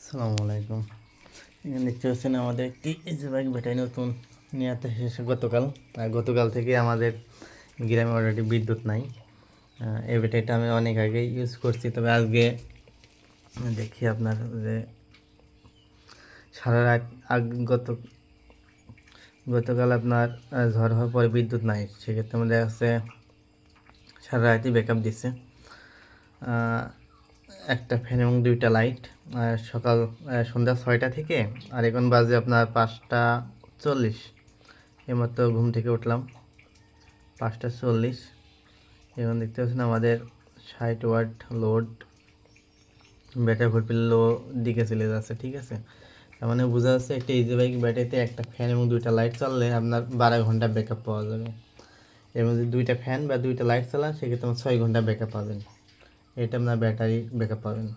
আসসালামু আলাইকুম। এখানে দেখতে পাচ্ছেন আমাদের একটি ইজি বাইক ব্যাটারি নতুন নিয়ে আসতে এসেছে গতকাল। আর গতকাল থেকে আমাদের গ্রামে অলরেডি বিদ্যুৎ নাই। এই ব্যাটারিটা আমি অনেক আগে ইউজ করছি, তবে আজকে দেখি আপনার যে সারা রাত গতকাল আপনার ঝড় হওয়ার পরে বিদ্যুৎ নাই, সেক্ষেত্রে আমাদের কাছে সারা রাতই ব্যাকআপ দিচ্ছে। একটা ফ্যান এবং দুইটা লাইট। সকাল সন্ধ্যা 6টা থেকে আর এখন বাজে আপনার 5টা 40। এইমাত্র ঘুম থেকে উঠলাম 5টা 40। এখন দেখতে পাচ্ছেন আমাদের 60 ওয়াট লোড, ব্যাটারি ফুলফিল লো দিকে চলে যাচ্ছে। ঠিক আছে, তার মানে বোঝা যাচ্ছে একটা ইজি বাইক ব্যাটারিতে একটা ফ্যান এবং দুইটা লাইট চাললে আপনার 12 ঘন্টা ব্যাকআপ পাওয়া যাবে। এর মধ্যে দুইটা ফ্যান বা দুইটা লাইট চালান, সেক্ষেত্রে আমার 6 ঘন্টা ব্যাকআপ পাবেন। এটা আপনার ব্যাটারি ব্যাকআপ পাবেন।